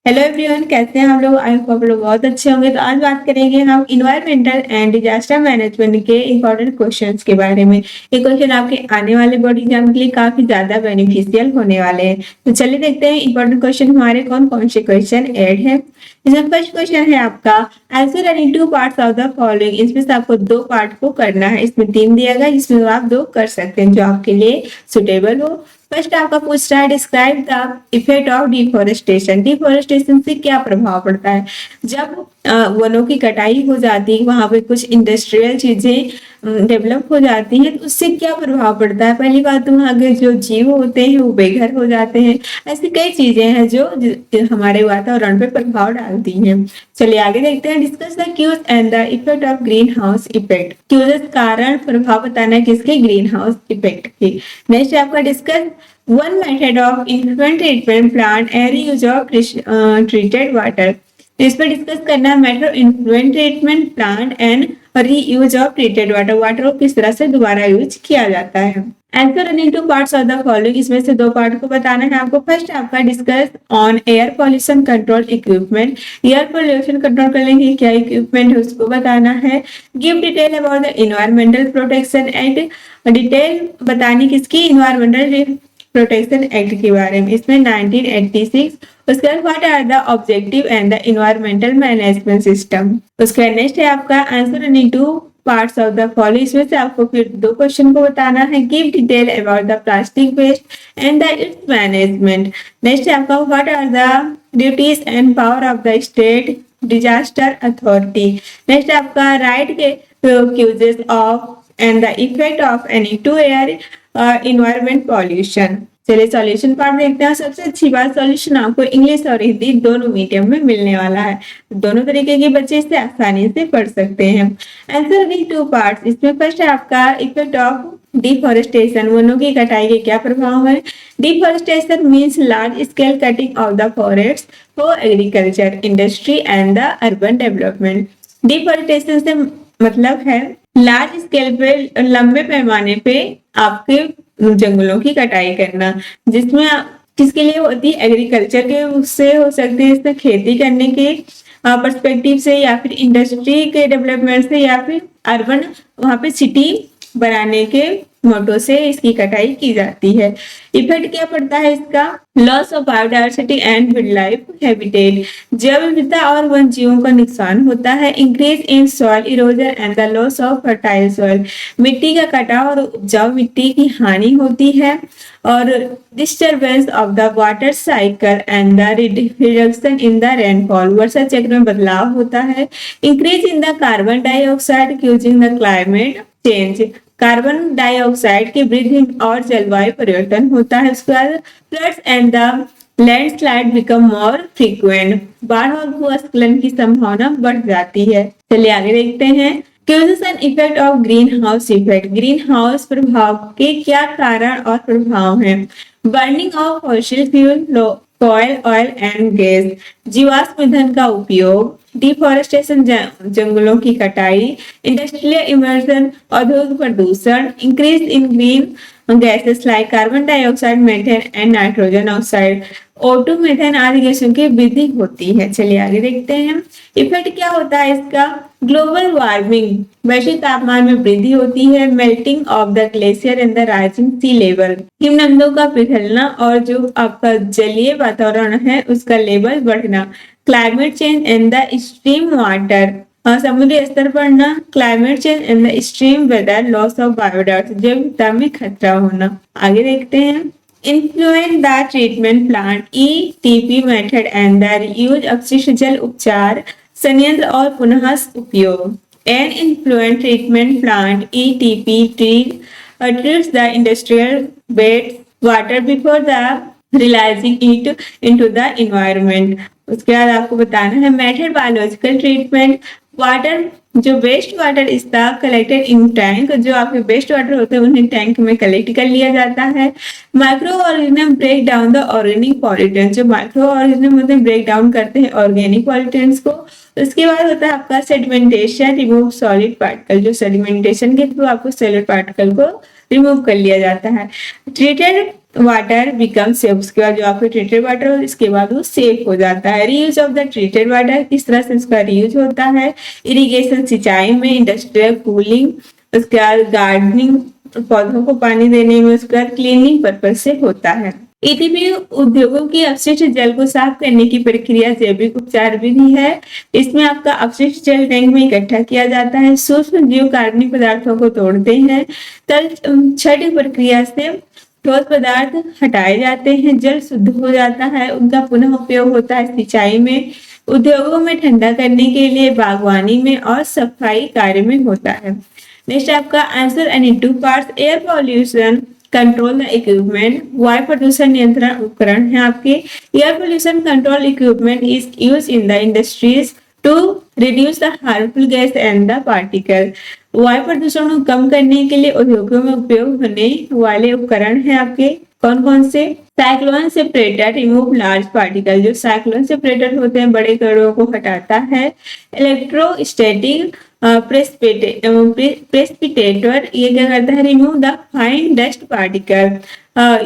Hello everyone, कैसे हैं हम लोग। आई होप आप लोग बहुत अच्छे होंगे। तो आज बात करेंगे हम इन्वायरमेंटल एंड डिजास्टर मैनेजमेंट के इंपॉर्टेंट क्वेश्चंस के बारे में। ये क्वेश्चन आपके आने वाले बोर्ड एग्जाम के लिए काफी ज्यादा बेनिफिशियल होने वाले हैं। तो चलिए देखते हैं इंपॉर्टेंट क्वेश्चन हमारे कौन कौन से क्वेश्चन ऐड है। इसमें फर्स्ट क्वेश्चन है आपका answer any two parts of the following. इसमें से आपको दो पार्ट को करना है। इसमें 3 दिया गया जिसमें आप दो कर सकते हैं जो आपके लिए सुटेबल हो। फर्स्ट आपका पूछ रहा है describe the effect of deforestation. Deforestation से क्या प्रभाव पड़ता है। जब वनों की कटाई हो जाती है, वहां पे कुछ इंडस्ट्रियल चीजें डेवलप हो जाती हैं, तो उससे क्या प्रभाव पड़ता है। पहली बात तो वहाँ के जो जीव होते हैं वो बेघर हो जाते हैं। ऐसी कई चीजें हैं जो हमारे वातावरण पे प्रभाव डालती हैं। चलिए आगे देखते हैं। Discuss the cause and the effect of green house effect. Cause कारण प्रभाव बताना है किसके, ग्रीन हाउस इफेक्ट के। नेक्स्ट आपका discuss one method of influent treatment plant and use of treated water. इस पर डिस्कस करना है method of influent treatment plant and reuse of treated water. Water को किस तरह से दोबारा यूज किया जाता है। Answer running two parts of the following. इसमें से दो पार्ट को बताना है आपको। फर्स्ट आपका discuss on air pollution control equipment. Air pollution control करने के क्या इक्विपमेंट है उसको बताना है। Give detail about the environmental protection act. Detail बतानी किसकी, इन्वायरमेंटल प्रोटेक्शन एक्ट के बारे में। इसमें 1986। उसके बाद what are the objective and the environmental management system. उसका नेक्स्ट है आपका answer running two parts of the following. इसमें से आपको फिर दो क्वेश्चन को बताना है। Give detail about the plastic waste and the its management. Next है आपका what are the duties and power of the state disaster authority. Next आपका राइट के causes of and the effect of any two air environment pollution. चलिए solution part देखते हैं। सबसे अच्छी बात, सॉल्यूशन आपको इंग्लिश और हिंदी दोनों मीडियम में मिलने वाला है। दोनों तरीके के बच्चे इसे आसानी से पढ़ सकते हैं। Answer the to parts. इसमें फर्स्ट है आपका इफेक्ट ऑफ डिफोरेस्टेशन। वनों की कटाई के क्या प्रभाव है। Deforestation means large scale cutting of the forest for agriculture industry and the urban development. Deforestation से मतलब है लार्ज स्केल पे, लंबे पैमाने पे आपके जंगलों की कटाई करना, जिसमें किसके लिए होती है, एग्रीकल्चर के उससे हो सकती है, इससे खेती करने के पर्सपेक्टिव से, या फिर इंडस्ट्री के डेवलपमेंट से, या फिर अर्बन वहां पे सिटी बनाने के मोटो से इसकी कटाई की जाती है। इफेक्ट क्या पड़ता है इसका, loss of biodiversity and wild life habitat. जैव विविधता और वन जीवों का नुकसान होता है। Increase in soil erosion and the loss of fertile soil. मिट्टी का कटाव और उपजाऊ मिट्टी की हानि होती है। और disturbance of the water cycle and the reduction in the rainfall. वर्षा चक्र में बदलाव होता है। Increase in the carbon dioxide causing the climate change. Carbon dioxide की वृद्धि और जलवायु परिवर्तन होता है। उसके बाद floods and the landslide become more frequent. बाढ़ और भूस्खलन की संभावना बढ़ जाती है। चलिए आगे देखते हैं। Causes and effect of green house effect. Green house प्रभाव के क्या कारण और प्रभाव हैं। Burning of fossil fuel, oil, oil and gas. जीवाश्म ईंधन का उपयोग। डिफोरेस्टेशन, जंगलों की कटाई। इंडस्ट्रियल इमर्जन, औद्योगिक प्रदूषण। Increase in green gases like carbon dioxide, methane and nitrogen oxide. O2, methane आदि गैसों की वृद्धि होती है। चलिए आगे देखते हैं। इफेक्ट क्या होता है इसका, ग्लोबल वार्मिंग, वैश्विक तापमान में वृद्धि होती है। Melting of the glacier and the rising sea level. हिमनदों का पिघलना और जो आपका जलीय वातावरण है उसका लेवल बढ़ना। Climate change and the extreme water, समुद्री स्तर बढ़ना। Climate change and the extreme weather, loss of biodiversity, जैव विविधता में खतरा होना। आगे देखते हैं। Influence the treatment plant ETP method and the use अपशिष्ट जल उपचार संयंत्र और पुनः उपयोग। An influent treatment plant ETP treats the industrial waste water before the releasing it into the environment। उसके बाद आपको बताना है मेथड बायोलॉजिकल ट्रीटमेंट। वाटर, जो waste water is the collected in tank, जो आपके वेस्ट वाटर होते हैं उन्हें टैंक में कलेक्ट कर लिया जाता है। Microorganism break down the organic pollutants, जो माइक्रो ऑर्गेनिज्म होते हैं ब्रेक डाउन करते हैं ऑर्गेनिक पॉल्यूटेंट्स को। उसके बाद होता है आपका सेडिमेंटेशन, रिमूव सॉलिड पार्टिकल, जो सेडिमेंटेशन के थ्रू आपको सॉलिड पार्टिकल को रिमूव कर लिया जाता है। ट्रीटेड वाटर बिकम सेफ, उसके बाद जो आपके ट्रीटेड वाटर हो इसके बाद वो सेफ हो जाता है। Reuse of the treated water, किस तरह से इसका रीयूज होता है? इरिगेशन सिंचाई में, इंडस्ट्रियल कूलिंग, उसके बाद गार्डनिंग पौधों को पानी देने में, उसके बाद क्लीनिंग पर्पज से होता है। एटीपी उद्योगों की अपशिष्ट जल को साफ करने की प्रक्रिया जैविक उपचार विधि है। इसमें आपका अपशिष्ट जल टैंक में इकट्ठा किया जाता है, सूक्ष्म जीव कार्बनिक पदार्थों को तोड़ते हैं, तल छठ प्रक्रिया से ठोस पदार्थ हटाए जाते हैं, जल शुद्ध हो जाता है, उनका पुनः उपयोग होता है सिंचाई में, उद्योगों में ठंडा करने के लिए, बागवानी में और सफाई कार्य में होता है। नेक्स्ट आपका answer any two parts, air pollution control the equipment, वायु प्रदूषण नियंत्रण उपकरण है आपके। Air pollution control equipment is use in the industries to reduce the harmful gas and the particle. वायु प्रदूषण को कम करने के लिए उद्योगों में उपयोग होने वाले उपकरण हैं आपके कौन कौन से? Cyclone separator remove large particle, जो साइक्लोन सेपरेटर होते हैं बड़े कणों को हटाता है। इलेक्ट्रोस्टैटिक प्रेसिपिटेटर, ये क्या करता है? Remove the fine dust particle.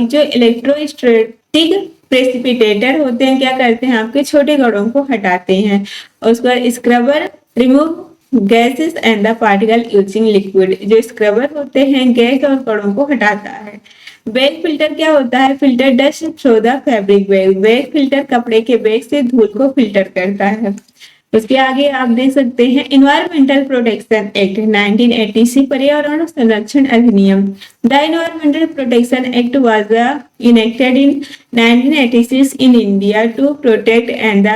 जो इलेक्ट्रोस्टैटिक प्रेसिपिटेटर होते हैं क्या करते हैं? आपके छोटे कणों को हटाते हैं। उसके बाद scrubber remove gases and the particle using liquid, जो स्क्रबर होते हैं गैस और कणों को हटाता है। बैग फिल्टर क्या होता है? Filter dust through the fabric bag, bag filter कपड़े के बैग से धूल को फिल्टर करता है। उसके आगे आप देख सकते हैं इन्वायरमेंटल प्रोटेक्शन एक्ट 1980, पर्यावरण संरक्षण अधिनियम। The environmental protection act was enacted in 1986 in India to protect and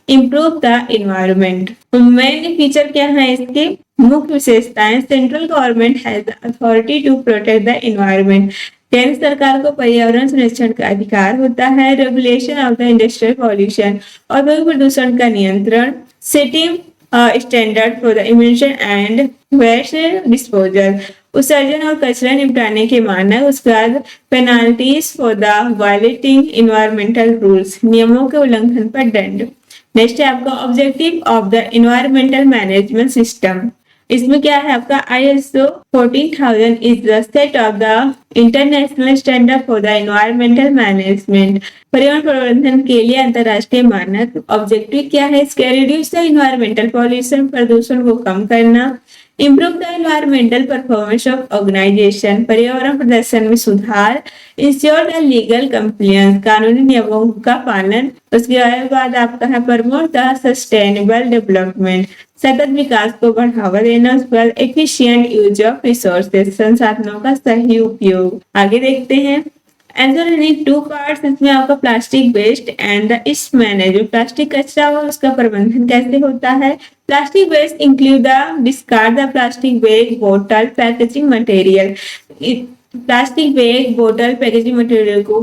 improve the environment. Main feature क्या है इसके? मुख्य विशेषताएं, central government has the authority to protect the environment, केंद्र सरकार को पर्यावरण संरक्षण का अधिकार होता है। Regulation of the industrial pollution, औद्योगिक प्रदूषण का नियंत्रण। Setting standard for the emission and waste disposal, उत्सर्जन और कचरा निपटाने के मानक। उसके बाद penalties for the violating environmental rules, नियमों के उल्लंघन पर दंड। नेक्स्ट है आपका objective of the environmental management system. इसमें क्या है आपका? ISO 14000 is the set of the international standard for the environmental management, पर्यावरण प्रबंधन के लिए अंतरराष्ट्रीय मानक। ऑब्जेक्टिव क्या है इसके? रिड्यूस द इन्वायरमेंटल पॉल्यूशन, प्रदूषण को कम करना। Improve the environmental performance of organisation, पर्यावरण प्रदर्शन में सुधार। इंश्योर द लीगल कंप्लायंस, कानूनी नियमों का पालन। उसके बाद आपका है प्रमोट द सस्टेनेबल डेवलपमेंट, सतत विकास को बढ़ावा देना। उसके बाद एफिशिएंट यूज ऑफ रिसोर्सेज, संसाधनों का सही उपयोग। आगे देखते हैं आंसर एनी टू पार्ट्स, इसमें आपका plastic waste and the its management, plastic कचरा और उसका प्रबंधन कैसे होता है। Plastic waste include the discard the plastic bag, बोतल, पैकेजिंग मटेरियल। प्लास्टिक बैग, बोतल, पैकेजिंग मटेरियल को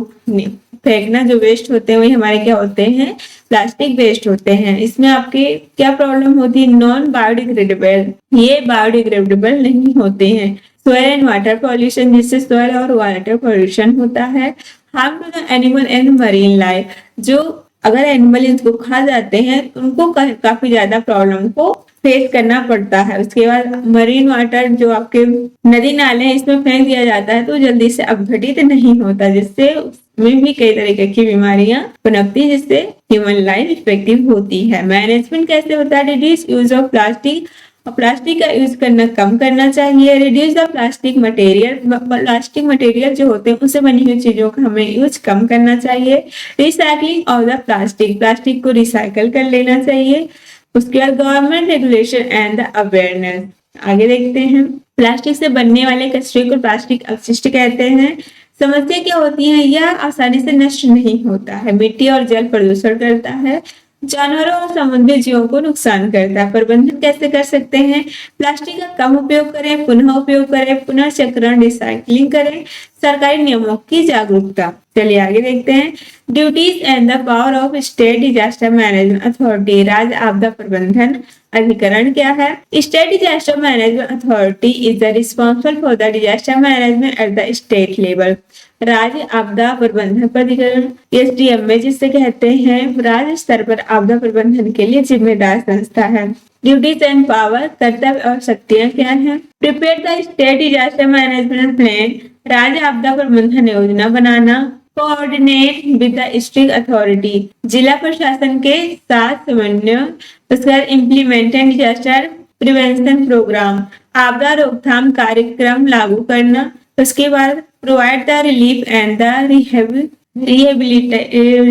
फेंकना, जो वेस्ट होते हैं वही हमारे क्या होते हैं? प्लास्टिक वेस्ट होते हैं। इसमें आपके क्या प्रॉब्लम होती है? नॉन बायोडिग्रेडेबल, ये बायोडिग्रेडेबल नहीं होते हैं। सोयल एंड वाटर पॉल्यूशन, जिससे सोयल और वाटर पॉल्यूशन होता है। Harm to the animal and marine life, जो अगर एनिमल इनको खा जाते हैं तो उनको काफी ज्यादा प्रॉब्लम को फेस करना पड़ता है। उसके बाद मरीन वाटर, जो आपके नदी नाले हैं इसमें फेंक दिया जाता है तो जल्दी से अपघटित नहीं होता, जिससे में भी कई तरीके की बीमारियां पनपती है, जिससे ह्यूमन लाइफ इफेक्टिव होती है। मैनेजमेंट कैसे होता है? रिड्यूस यूज ऑफ प्लास्टिक, और प्लास्टिक का यूज करना कम करना चाहिए। Reduce the plastic material, plastic material जो होते हैं उससे बनी हुई चीजों का हमें यूज कम करना चाहिए। Recycling of the plastic, plastic को रिसाइकल कर लेना चाहिए। उसके बाद government regulation and the awareness. आगे देखते हैं प्लास्टिक से बनने वाले कचरे को प्लास्टिक अपशिष्ट कहते हैं। समस्या क्या होती है? यह आसानी से नष्ट नहीं होता है, मिट्टी और जल प्रदूषण करता है, जानवरों और समुद्री जीवों को नुकसान करता है। प्रबंधन कैसे कर सकते हैं? प्लास्टिक का कम उपयोग करें, पुनः उपयोग करें, पुनर्चक्रण रिसाइकलिंग करें, सरकारी नियमों की जागरूकता। चलिए आगे देखते हैं duties and the power of state disaster management authority, राज्य आपदा प्रबंधन अधिकरण क्या है? State disaster management authority is the responsible for the disaster management at the state level. राज्य आपदा प्रबंधन प्राधिकरण, SDMA जिसे कहते हैं, राज्य स्तर पर आपदा प्रबंधन के लिए जिम्मेदार संस्था है। ड्यूटीज एंड पावर, कर्तव्य और शक्तियां क्या है? Prepare the state disaster management plan, राज्य आपदा प्रबंधन योजना बनाना। Coordinate with the state authority, जिला प्रशासन के साथ समन्वय। उसके बाद implement and disaster prevention programme, आपदा रोकथाम कार्यक्रम लागू करना। उसके बाद provide the relief and the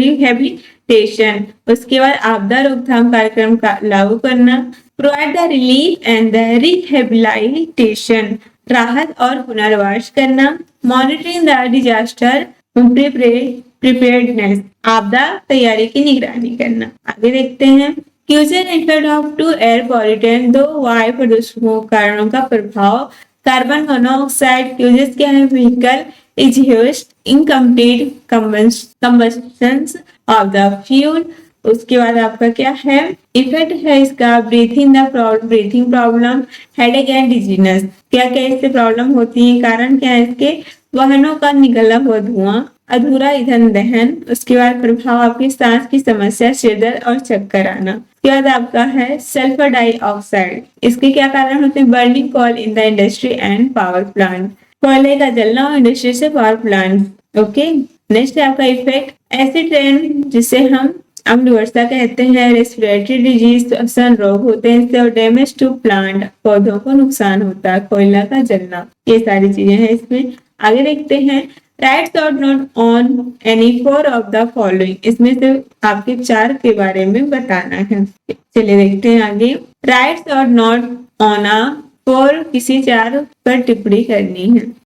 rehabilitation, उसके बाद आपदा रोकथाम कार्यक्रम का लागू करना। Provide the relief and the rehabilitation, राहत और पुनर्वास करना। मॉनिटरिंग द डिजास्टर प्रिपेयर्डनेस, आपदा तैयारी की निगरानी करना। आगे देखते हैं cause and effect of two air pollutant, दो वायु प्रदूषकों कारणों का प्रभाव। कार्बन मोनोऑक्साइड क्यूजेस क्या है, vehicle is used incomplete combustion of the fuel। उसके बाद आपका क्या है, इफेक्ट है इसका breathing problem, headache and dizziness, क्या क्या इससे प्रॉब्लम होती है, कारण क्या है इसके, वाहनों का निकला हुआ धुआं, अधूरा ईंधन दहन। उसके बाद प्रभाव आपकी सांस की समस्या, सिरदर्द और चक्कर आना। उसके बाद आपका है सल्फर डाइऑक्साइड, इसके क्या कारण होते हैं, burning coal in the industry and power plant, कोयले का जलना और इंडस्ट्री से पावर प्लांट। ओके, नेक्स्ट है आपका इफेक्ट एसिड रेन, जिसे हम अम्ल वर्षा कहते हैं, रेस्पिरेटरी डिजीज, श्वसन रोग होते हैं इससे, और डैमेज टू प्लांट, पौधों को नुकसान होता है, कोयला का जलना, ये सारी चीजें हैं इसमें। आगे देखते हैं राइट्स और not on any four of the following, इसमें से आपके 4 के बारे में बताना है। चलिए देखते हैं आगे, राइट्स और नॉट ऑन अ फोर, किसी 4 पर टिप्पणी करनी है।